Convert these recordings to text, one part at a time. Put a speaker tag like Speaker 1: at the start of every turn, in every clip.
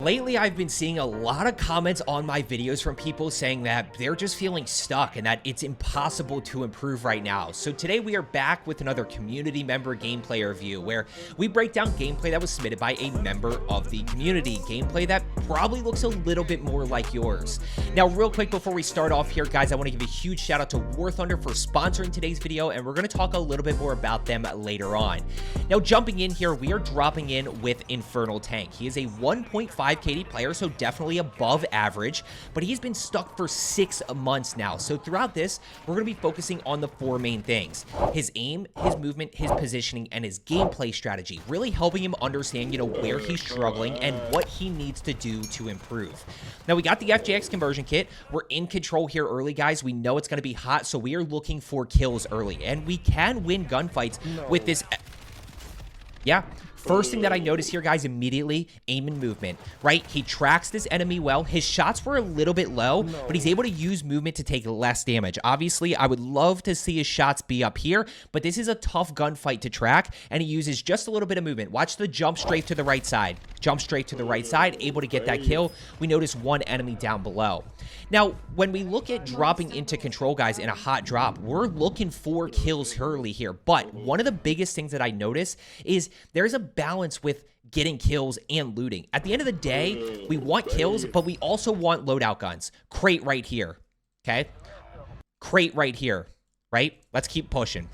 Speaker 1: Lately, I've been seeing a lot of comments on my videos from people saying that they're just feeling stuck and that it's impossible to improve right now. So today we are back with another community member gameplay review where we break down gameplay that was submitted by a member of the community. Gameplay that probably looks a little bit more like yours. Now, real quick before we start off here, guys, I want to give a huge shout out to War Thunder for sponsoring today's video, and we're going to talk a little bit more about them later on. Now, jumping in here, we are dropping in with Infernal Tank. He is a 1.5 KD player, so definitely above average, but he's been stuck for 6 months now. So throughout this, we're going to be focusing on the 4 main things: his aim, his movement, his positioning, and his gameplay strategy, really helping him understand, where he's struggling and what he needs to do to improve. Now, we got the FJX conversion kit. We're in control here early, guys. We know it's going to be hot, so we are looking for kills early, and we can win gunfights with this. Yeah. First thing that I notice here, guys, immediately, aim and movement, right? He tracks this enemy well. His shots were a little bit low, but he's able to use movement to take less damage. Obviously, I would love to see his shots be up here, but this is a tough gunfight to track, and he uses just a little bit of movement. Watch the jump straight to the right side. Jump straight to the right side, able to get that kill. We notice one enemy down below. Now, when we look at dropping into control, guys, in a hot drop, we're looking for kills early here, but one of the biggest things that I notice is there's a balance with getting kills and looting. At the end of the day, we want kills, but we also want loadout guns. Crate right here, okay? Crate right here, right? Let's keep pushing.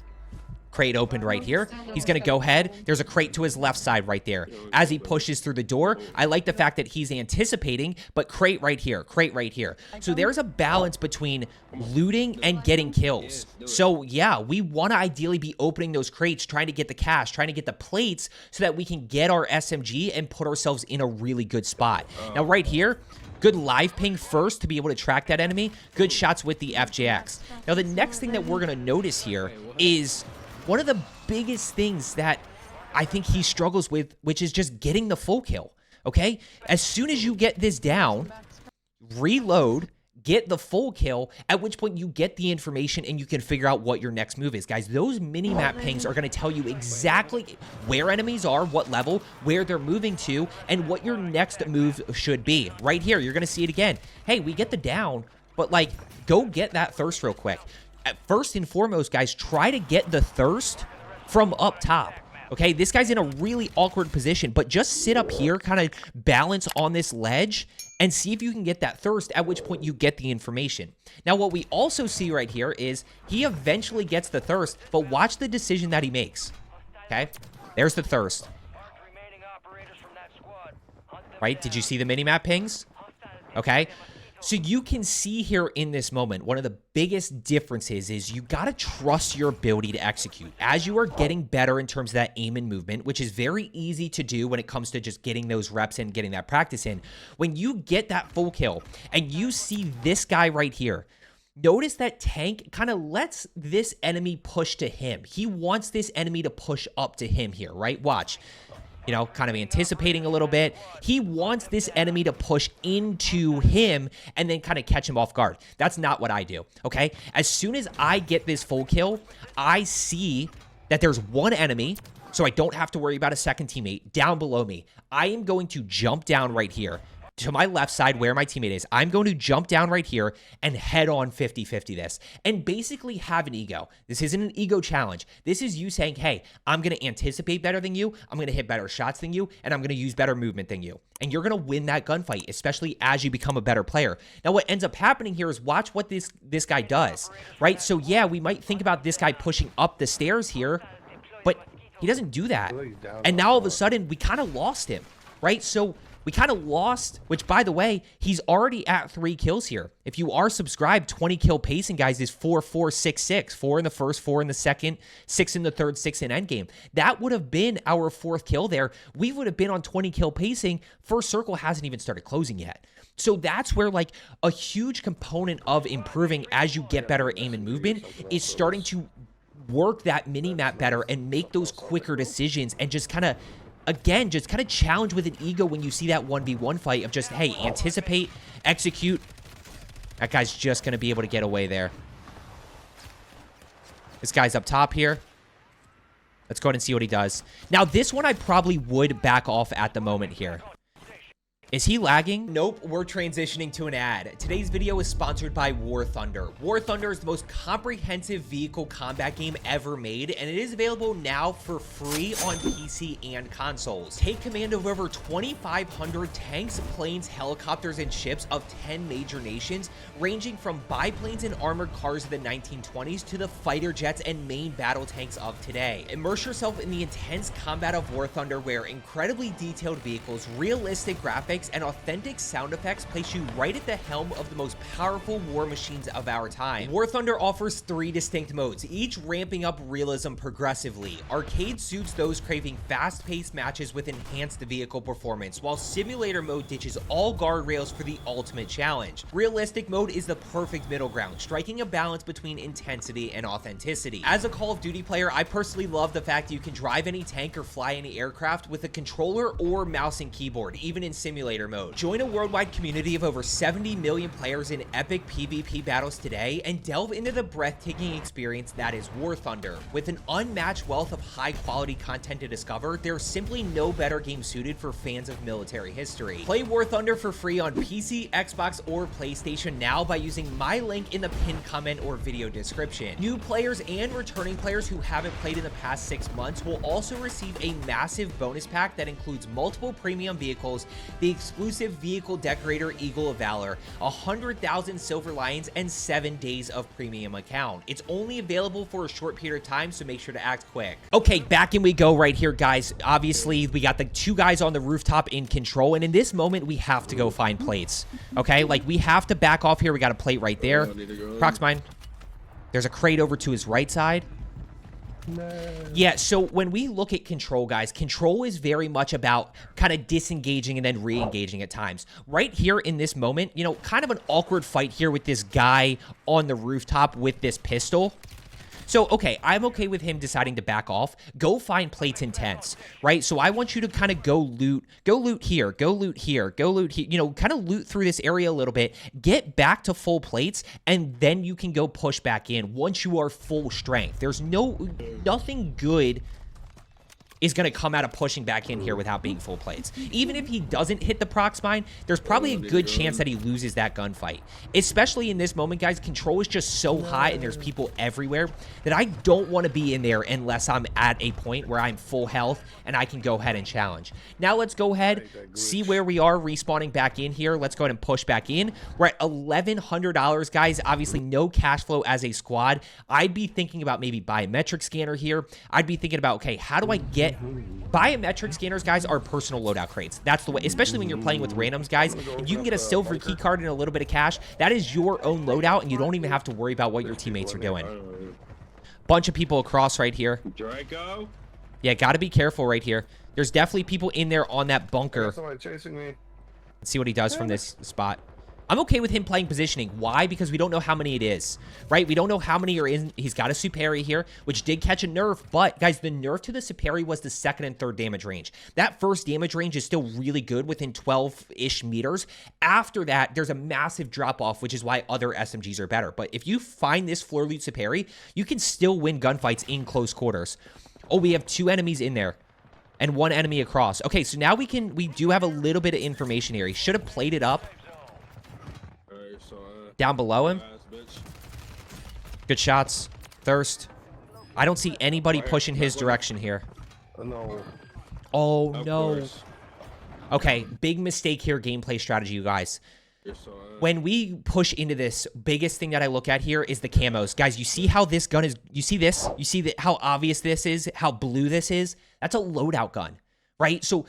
Speaker 1: Crate opened right here. He's going to go ahead. There's a crate to his left side right there. As he pushes through the door, I like the fact that he's anticipating, but crate right here, crate right here. So there's a balance between looting and getting kills. So yeah, we want to ideally be opening those crates, trying to get the cash, trying to get the plates so that we can get our SMG and put ourselves in a really good spot. Now right here, good live ping first to be able to track that enemy. Good shots with the FJX. Now the next thing that we're going to notice here is one of the biggest things that I think he struggles with, which is just getting the full kill, okay? As soon as you get this down, reload, get the full kill, at which point you get the information and you can figure out what your next move is. Guys, those mini-map pings are going to tell you exactly where enemies are, what level, where they're moving to, and what your next move should be. Right here, you're going to see it again. Hey, we get the down, but, go get that thirst real quick. First and foremost, guys, try to get the thirst from up top. Okay, this guy's in a really awkward position, but just sit up here, kind of balance on this ledge, and see if you can get that thirst, at which point you get the information. Now, what we also see right here is he eventually gets the thirst, but watch the decision that he makes. Okay, there's the thirst. Right, did you see the minimap pings? Okay. So you can see here in this moment, one of the biggest differences is you got to trust your ability to execute. As you are getting better in terms of that aim and movement, which is very easy to do when it comes to just getting those reps in, getting that practice in, when you get that full kill and you see this guy right here, notice that Tank kind of lets this enemy push to him. He wants this enemy to push up to him here, right? Watch. Kind of anticipating a little bit. He wants this enemy to push into him and then kind of catch him off guard. That's not what I do, okay? As soon as I get this full kill, I see that there's one enemy, so I don't have to worry about a second teammate down below me. I am going to jump down right here to my left side where my teammate is. I'm going to jump down right here and head on 50-50 this and basically have an ego. This isn't an ego challenge. This is you saying, hey, I'm going to anticipate better than you. I'm going to hit better shots than you, and I'm going to use better movement than you. And you're going to win that gunfight, especially as you become a better player. Now, what ends up happening here is watch what this guy does, right? So yeah, we might think about this guy pushing up the stairs here, but he doesn't do that. And now all of a sudden, we kind of lost him, right? So we kind of lost, which, by the way, he's already at 3 kills here. If you are subscribed, 20 kill pacing, guys, is 4, 4, 6, 6. 4 in the first, 4 in the second, 6 in the third, 6 in endgame. That would have been our 4th kill there. We would have been on 20 kill pacing. First circle hasn't even started closing yet. So that's where, a huge component of improving as you get better at aim and movement is starting to work that mini-map better and make those quicker decisions and just kind of, again, just kind of challenge with an ego when you see that 1v1 fight of just, hey, anticipate, execute. That guy's just going to be able to get away there. This guy's up top here. Let's go ahead and see what he does. Now, this one I probably would back off at the moment here. Is he lagging? Nope, we're transitioning to an ad. Today's video is sponsored by War Thunder. War Thunder is the most comprehensive vehicle combat game ever made, and it is available now for free on PC and consoles. Take command of over 2,500 tanks, planes, helicopters, and ships of 10 major nations, ranging from biplanes and armored cars of the 1920s to the fighter jets and main battle tanks of today. Immerse yourself in the intense combat of War Thunder, where incredibly detailed vehicles, realistic graphics, and authentic sound effects place you right at the helm of the most powerful war machines of our time. War Thunder offers 3 distinct modes, each ramping up realism progressively. Arcade suits those craving fast-paced matches with enhanced vehicle performance, while simulator mode ditches all guardrails for the ultimate challenge. Realistic mode is the perfect middle ground, striking a balance between intensity and authenticity. As a Call of Duty player, I personally love the fact that you can drive any tank or fly any aircraft with a controller or mouse and keyboard, even in simulator mode. Join a worldwide community of over 70 million players in epic PvP battles today and delve into the breathtaking experience that is War Thunder. With an unmatched wealth of high-quality content to discover, there's simply no better game suited for fans of military history. Play War Thunder for free on PC, Xbox, or PlayStation now by using my link in the pinned comment or video description. New players and returning players who haven't played in the past 6 months will also receive a massive bonus pack that includes multiple premium vehicles, the exclusive vehicle decorator Eagle of Valor, 100,000 Silver Lions, and 7 days of premium account. It's only available for a short period of time, so make sure to act quick. Okay, back in we go right here, guys. Obviously, we got the 2 guys on the rooftop in control, and in this moment, we have to go find plates. Okay, like we have to back off here. We got a plate right there. Croc's mine. There's a crate over to his right side. No. Yeah, so when we look at control, guys, control is very much about kind of disengaging and then re-engaging at times. Right here in this moment, you know, kind of an awkward fight here with this guy on the rooftop with this pistol. So, okay, I'm okay with him deciding to back off. Go find plates in tents, right? So I want you to kind of go loot here, go loot here, go loot here, you know, kind of loot through this area a little bit, get back to full plates, and then you can go push back in once you are full strength. There's nothing good is going to come out of pushing back in here without being full plates. Even if he doesn't hit the proc spine, there's probably a good chance that he loses that gunfight. Especially in this moment, guys, control is just so high and there's people everywhere that I don't want to be in there unless I'm at a point where I'm full health and I can go ahead and challenge. Now let's go ahead, see where we are respawning back in here. Let's go ahead and push back in. We're at $1,100, guys. Obviously, no cash flow as a squad. I'd be thinking about maybe biometric scanner here. I'd be thinking about, okay, how do I get biometric scanners, guys, are personal loadout crates. That's the way, especially when you're playing with randoms, guys. If you can get a silver key card and a little bit of cash, that is your own loadout, and you don't even have to worry about what your teammates are doing. Bunch of people across right here.
Speaker 2: Draco?
Speaker 1: Yeah, gotta be careful right here. There's definitely people in there on that bunker.
Speaker 3: Somebody chasing me.
Speaker 1: Let's see what he does from this spot. I'm okay with him playing positioning. Why? Because we don't know how many it is, right? We don't know how many are in. He's got a Superi here, which did catch a nerf, but guys, the nerf to the Superi was the 2nd and 3rd damage range. That first damage range is still really good within 12-ish meters. After that, there's a massive drop-off, which is why other SMGs are better. But if you find this floor loot Superi, you can still win gunfights in close quarters. Oh, we have 2 enemies in there and 1 enemy across. Okay, so now we do have a little bit of information here. He should have played it up. Down below him. Good shots. Thirst. I don't see anybody pushing his direction here.
Speaker 3: No.
Speaker 1: Oh, no. Okay, big mistake here, gameplay strategy, you guys. When we push into this, biggest thing that I look at here is the camos. Guys, you see how this gun is... You see this? You see how obvious this is? How blue this is? That's a loadout gun. Right? So,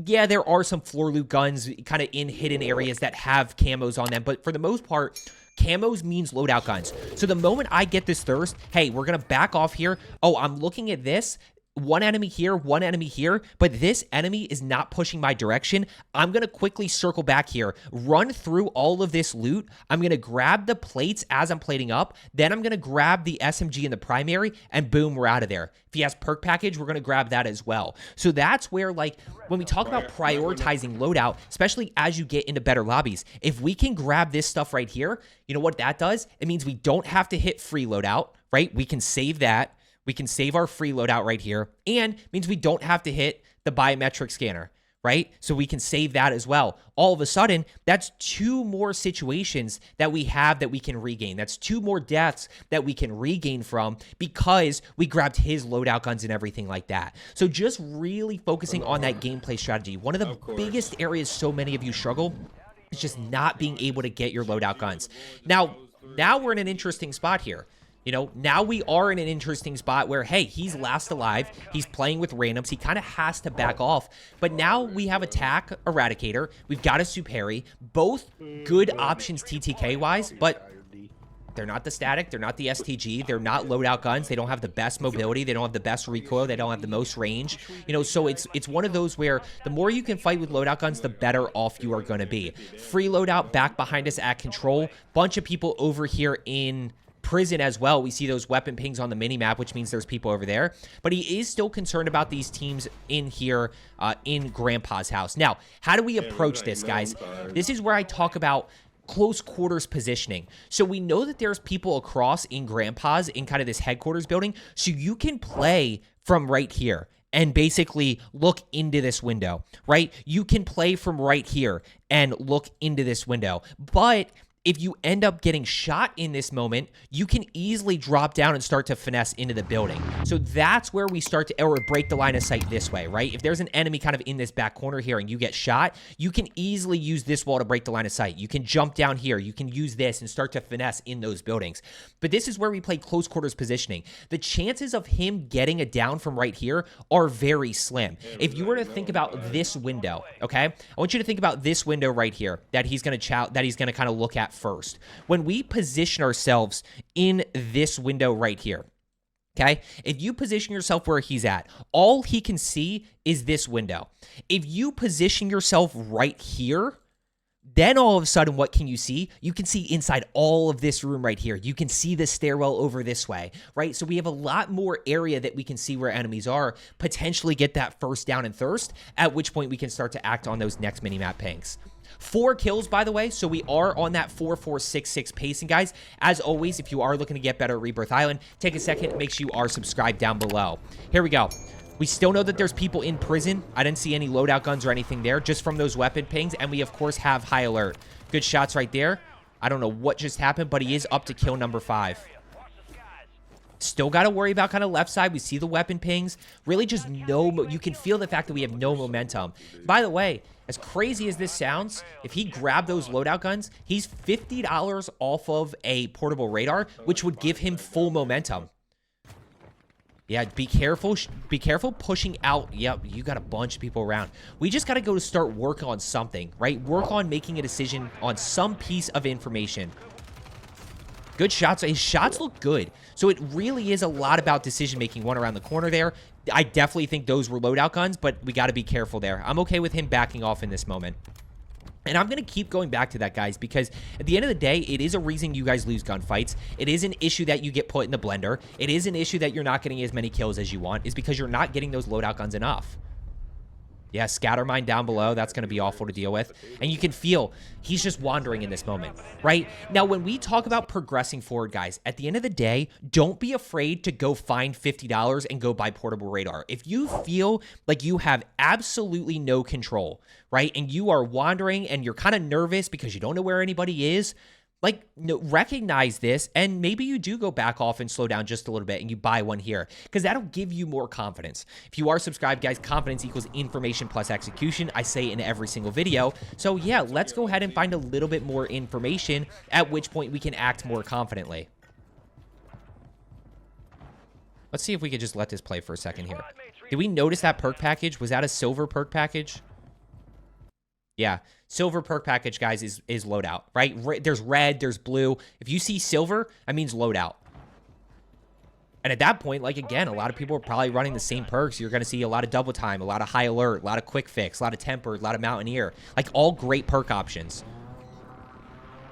Speaker 1: yeah, there are some floor loot guns kind of in hidden areas that have camos on them, but for the most part, camos means loadout guns. So the moment I get this thirst, hey, we're going to back off here. Oh, I'm looking at this. 1 enemy here, 1 enemy here, but this enemy is not pushing my direction. I'm going to quickly circle back here, run through all of this loot. I'm going to grab the plates as I'm plating up. Then I'm going to grab the SMG in the primary, and boom, we're out of there. If he has perk package, we're going to grab that as well. So that's where, like, when we talk about prioritizing loadout, especially as you get into better lobbies, if we can grab this stuff right here, you know what that does? It means we don't have to hit free loadout, right? We can save that. We can save our free loadout right here, and means we don't have to hit the biometric scanner, right? So we can save that as well. All of a sudden, that's 2 more situations that we have that we can regain. That's 2 more deaths that we can regain from because we grabbed his loadout guns and everything like that. So just really focusing on that gameplay strategy. One of the biggest areas so many of you struggle is just not being able to get your loadout guns. Now we're in an interesting spot here. You know, now we are in an interesting spot where, hey, he's last alive. He's playing with randoms. He kind of has to back off. But now we have Attack Eradicator. We've got a Superi. Both good options TTK-wise, but they're not the static. They're not the STG. They're not loadout guns. They don't have the best mobility. They don't have the best recoil. They don't have the most range. You know, so it's one of those where the more you can fight with loadout guns, the better off you are going to be. Free loadout back behind us at control. Bunch of people over here in prison as well. We see those weapon pings on the mini-map, which means there's people over there. But he is still concerned about these teams in here in Grandpa's house. Now, how do we approach this, guys? This is where I talk about close quarters positioning. So we know that there's people across in Grandpa's in kind of this headquarters building. So you can play from right here and basically look into this window, right? You can play from right here and look into this window. But if you end up getting shot in this moment, you can easily drop down and start to finesse into the building. So that's where we start to or break the line of sight this way, right? If there's an enemy kind of in this back corner here and you get shot, you can easily use this wall to break the line of sight. You can jump down here. You can use this and start to finesse in those buildings. But this is where we play close quarters positioning. The chances of him getting a down from right here are very slim. If you were to think about this window, okay? I want you to think about this window right here that he's going to kind of look at first. When we position ourselves in this window right here, okay? If you position yourself where he's at, all he can see is this window. If you position yourself right here, then all of a sudden, what can you see? You can see inside all of this room right here. You can see the stairwell over this way, right? So we have a lot more area that we can see where enemies are, potentially get that first down and thirst, at which point we can start to act on those next mini-map pings. 4 kills, by the way, so we are on that 4-4-6-6 pacing, guys. As always, if you are looking to get better at Rebirth Island, take a second and make sure you are subscribed down below. Here we go. We still know that there's people in prison. I didn't see any loadout guns or anything there, just from those weapon pings, and we, of course, have high alert. Good shots right there. I don't know what just happened, but he is up to kill number 5. Still got to worry about kind of left side. We see the weapon pings. Really just you can feel the fact that we have no momentum. By the way, as crazy as this sounds, if he grabbed those loadout guns, he's $50 off of a portable radar, which would give him full momentum. Yeah, be careful. Be careful pushing out. Yep, you got a bunch of people around. We just got to go to start working on something, right? Work on making a decision on some piece of information. Good shots. His shots look good. So it really is a lot about decision-making. One around the corner there. I definitely think those were loadout guns, but we got to be careful there. I'm okay with him backing off in this moment. And I'm going to keep going back to that, guys, because at the end of the day, it is a reason you guys lose gunfights. It is an issue that you get put in the blender. It is an issue that you're not getting as many kills as you want. Is because you're not getting those loadout guns enough. Yeah, scatter mine down below. That's going to be awful to deal with. And you can feel he's just wandering in this moment, right? Now, when we talk about progressing forward, guys, at the end of the day, don't be afraid to go find $50 and go buy portable radar. If you feel like you have absolutely no control, right, and you are wandering and you're kind of nervous because you don't know where anybody is, like, recognize this, and maybe you do go back off and slow down just a little bit and you buy one here, because that'll give you more confidence. If you are subscribed, guys, confidence equals information plus execution. I say in every single video. So yeah, let's go ahead and find a little bit more information, at which point we can act more confidently. Let's see if we could just let this play for a second here. Did we notice that perk package? Was that a silver perk package? Yeah, silver perk package, guys, is loadout, right? There's red, there's blue. If you see silver, that means loadout. And at that point, like, again, a lot of people are probably running the same perks. You're going to see a lot of double time, a lot of high alert, a lot of quick fix, a lot of tempered, a lot of mountaineer. Like, all great perk options.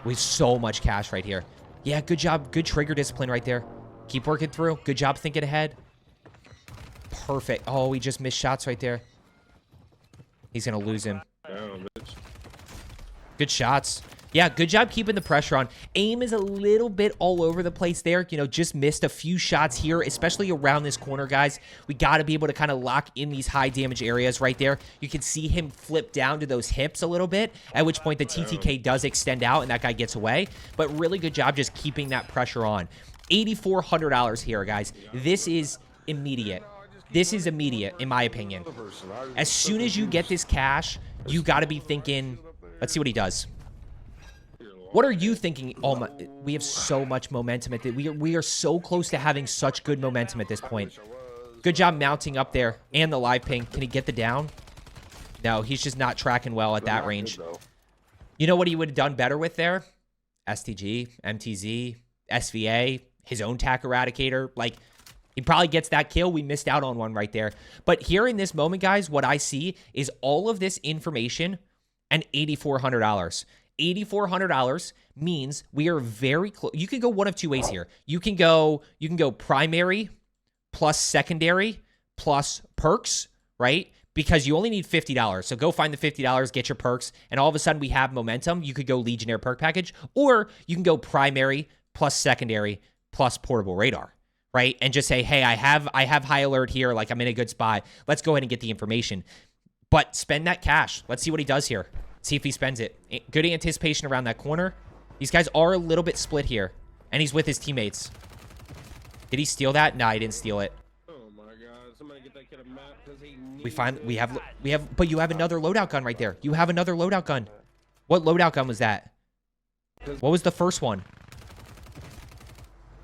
Speaker 1: We have so much cash right here. Yeah, good job. Good trigger discipline right there. Keep working through. Good job thinking ahead. Perfect. Oh, we just missed shots right there. He's going to lose him. Good shots. Yeah, good job keeping the pressure on. Aim is a little bit all over the place there. You know, just missed a few shots here, especially around this corner, guys. We got to be able to kind of lock in these high damage areas right there. You can see him flip down to those hips a little bit, at which point the TTK does extend out and that guy gets away. But really good job just keeping that pressure on. $8,400 here, guys. This is immediate. This is immediate, in my opinion. As soon as you get this cash, you got to be thinking, let's see what he does. What are you thinking? Oh my, we have so much momentum at we are so close to having such good momentum at this point. Good job mounting up there and the live ping. Can he get the down? No, he's just not tracking well at that range. You know what he would have done better with there? STG, MTZ, SVA, his own tack eradicator. Like, he probably gets that kill. We missed out on one right there. But here in this moment, guys, what I see is all of this information and $8,400. $8,400 means we are very close. You can go one of two ways here. You can go primary plus secondary plus perks, right? Because you only need $50. So go find the $50, get your perks, and all of a sudden we have momentum. You could go Legionnaire perk package, or you can go primary plus secondary plus portable radar, right? And just say, hey, I have high alert here. Like, I'm in a good spot. Let's go ahead and get the information. But spend that cash. Let's see what he does here. See if he spends it. Good anticipation around that corner. These guys are a little bit split here. And he's with his teammates. Did he steal that? No, he didn't steal it.
Speaker 2: Oh my god. Somebody get that kid a map because he
Speaker 1: We have but you have another loadout gun right there. You have another loadout gun. What loadout gun was that? What was the first one?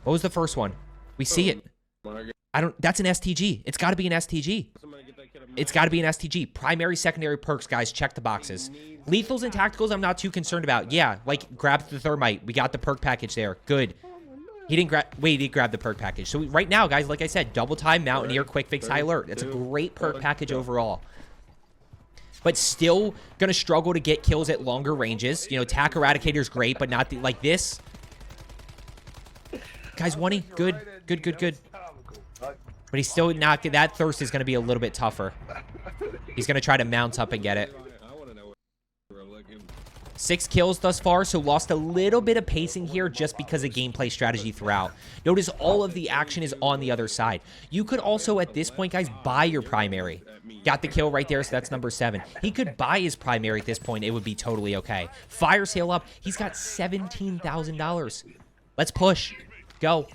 Speaker 1: What was the first one? We see it. That's an STG. It's got to be an STG. It's got to be an STG. Primary, secondary perks, guys. Check the boxes. Lethals and tacticals, I'm not too concerned about. Yeah, like, grab the thermite. We got the perk package there. Good. He didn't grab... Wait, he did grab the perk package. So right now, guys, like I said, double time, Mountaineer, quick fix, high alert. It's a great perk package overall. But still going to struggle to get kills at longer ranges. You know, tack eradicator's great, but not like this. Guys, 1-y. Good. Good, good, good. But he's still not... That thirst is going to be a little bit tougher. He's going to try to mount up and get it. 6 kills thus far, so lost a little bit of pacing here just because of gameplay strategy throughout. Notice all of the action is on the other side. You could also, at this point, guys, buy your primary. Got the kill right there, so that's number 7. He could buy his primary at this point. It would be totally okay. Fire sale up. He's got $17,000. Let's push. Go.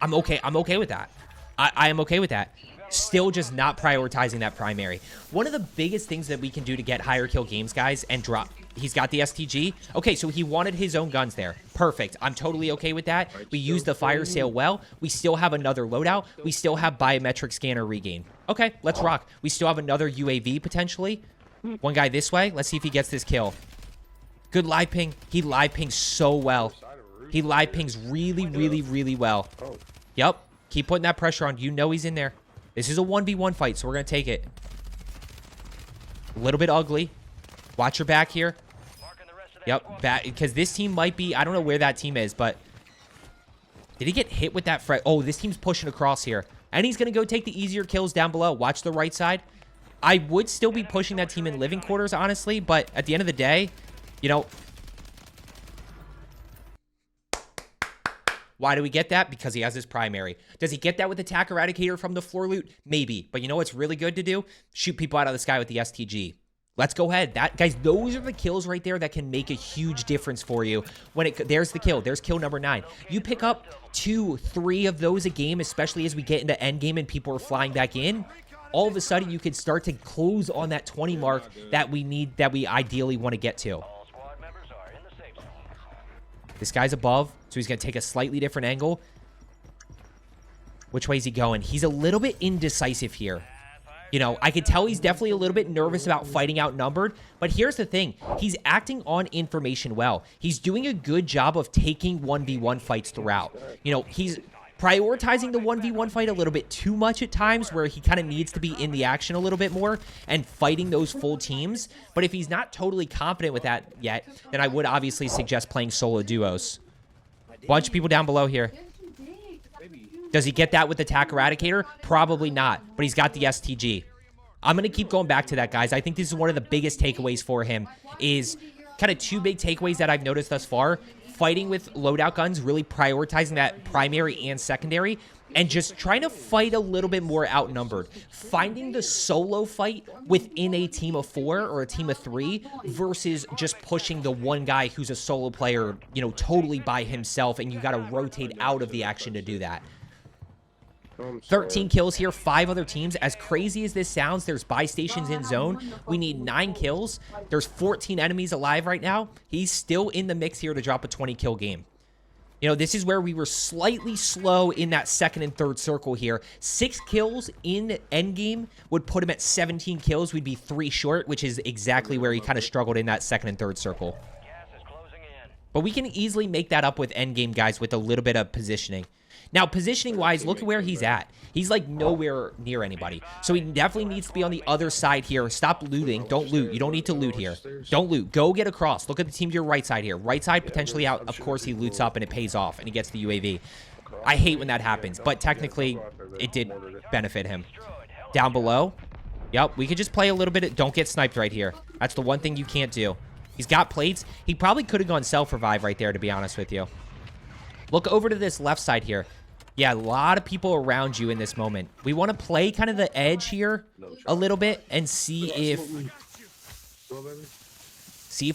Speaker 1: I'm okay. I'm okay with that. I am okay with that. Still just not prioritizing that primary. One of the biggest things that we can do to get higher kill games, guys, and drop... He's got the STG. Okay, so he wanted his own guns there. Perfect. I'm totally okay with that. We used the fire sale well. We still have another loadout. We still have biometric scanner regain. Okay, let's rock. We still have another UAV, potentially. One guy this way. Let's see if he gets this kill. Good live ping. He live pings so well. He live pings really, really, really well. Yep. Keep putting that pressure on. You know he's in there. This is a 1v1 fight, so we're going to take it. A little bit ugly. Watch your back here. Yep, because this team might be... I don't know where that team is, but... Did he get hit with that frag? Oh, this team's pushing across here. And he's going to go take the easier kills down below. Watch the right side. I would still be pushing that team in living quarters, honestly, but at the end of the day, you know... Why do we get that? Because he has his primary. Does he get that with the tack eradicator from the floor loot? Maybe. But you know what's really good to do? Shoot people out of the sky with the STG. Let's go ahead. Guys, those are the kills right there that can make a huge difference for you. There's the kill. There's kill number 9. You pick up 2, 3 of those a game, especially as we get into end game and people are flying back in. All of a sudden, you can start to close on that 20 mark that we ideally want to get to. This guy's above, so he's going to take a slightly different angle. Which way is he going? He's a little bit indecisive here. You know, I could tell he's definitely a little bit nervous about fighting outnumbered, but here's the thing. He's acting on information well. He's doing a good job of taking 1v1 fights throughout. You know, he's prioritizing the 1v1 fight a little bit too much at times where he kind of needs to be in the action a little bit more and fighting those full teams. But if he's not totally confident with that yet, then I would obviously suggest playing solo duos. Bunch of people down below here. Does he get that with the tack eradicator? Probably not, but he's got the STG. I'm going to keep going back to that, guys. I think this is one of the biggest takeaways for him, is kind of two big takeaways that I've noticed thus far. Fighting with loadout guns, really prioritizing that primary and secondary, and just trying to fight a little bit more outnumbered. Finding the solo fight within a team of 4 or a team of 3 versus just pushing the one guy who's a solo player, you know, totally by himself, and you got to rotate out of the action to do that. 13 kills here, 5 other teams. As crazy as this sounds, there's buy stations in zone. We need 9 kills. There's 14 enemies alive right now. He's still in the mix here to drop a 20-kill game. You know, this is where we were slightly slow in that second and third circle here. 6 kills in endgame would put him at 17 kills. We'd be 3 short, which is exactly where he kind of struggled in that second and third circle. But we can easily make that up with endgame, guys, with a little bit of positioning. Now, positioning-wise, look at where he's at. He's, like, nowhere near anybody. So he definitely needs to be on the other side here. Stop looting. Don't loot. You don't need to loot here. Don't loot. Go get across. Look at the team to your right side here. Right side potentially out. Of course, he loots up and it pays off, and he gets the UAV. I hate when that happens, but technically, it did benefit him. Down below. Yep, we could just play a little bit. Don't get sniped right here. That's the one thing you can't do. He's got plates. He probably could have gone self-revive right there, to be honest with you. Look over to this left side here. Yeah, a lot of people around you in this moment. We want to play kind of the edge here a little bit and see if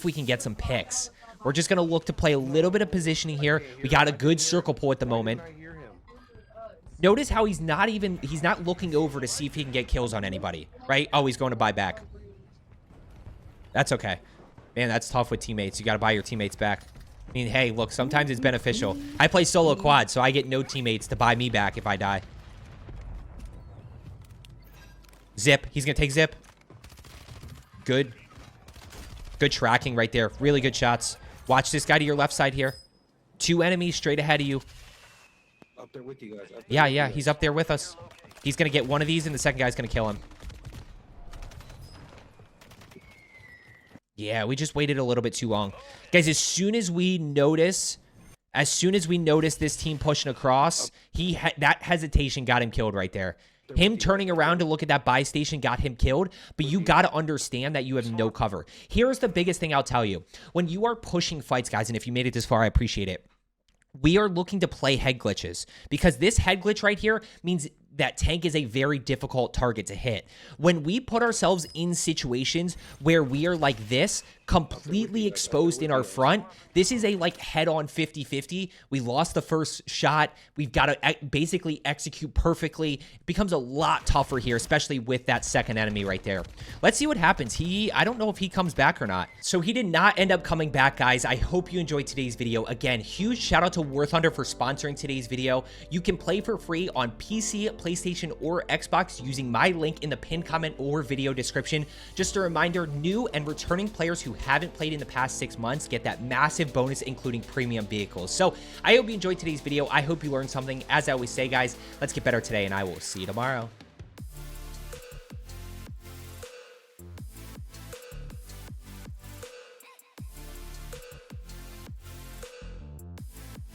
Speaker 1: we can get some picks. We're just going to look to play a little bit of positioning here. We got a good circle pull at the moment. Notice how he's not looking over to see if he can get kills on anybody, right? Oh, he's going to buy back. That's okay. Man, that's tough with teammates. You got to buy your teammates back. I mean, hey, look, sometimes it's beneficial. I play solo quad, so I get no teammates to buy me back if I die. Zip. He's going to take zip. Good. Good tracking right there. Really good shots. Watch this guy to your left side here. 2 enemies straight ahead of you.
Speaker 2: Up there with you guys.
Speaker 1: Yeah, he's up there with us. He's going to get one of these, and the second guy's going to kill him. Yeah, we just waited a little bit too long. Guys, as soon as we notice this team pushing across, that hesitation got him killed right there. Him turning around to look at that buy station got him killed, but you got to understand that you have no cover. Here's the biggest thing I'll tell you. When you are pushing fights, guys, and if you made it this far, I appreciate it. We are looking to play head glitches, because this head glitch right here means that tank is a very difficult target to hit. When we put ourselves in situations where we are like this, completely exposed in our front, this is a like head-on 50-50. We lost the first shot. We've got to basically execute perfectly. It becomes a lot tougher here, especially with that second enemy right there. Let's see what happens. I don't know if he comes back or not. So he did not end up coming back, guys. I hope you enjoyed today's video. Again, huge shout out to War Thunder for sponsoring today's video. You can play for free on PC, PlayStation, or Xbox using my link in the pinned comment or video description. Just a reminder, new and returning players who haven't played in the past 6 months get that massive bonus, including premium vehicles. So I hope you enjoyed today's video. I hope you learned something. As I always say, guys, let's get better today, and I will see you tomorrow.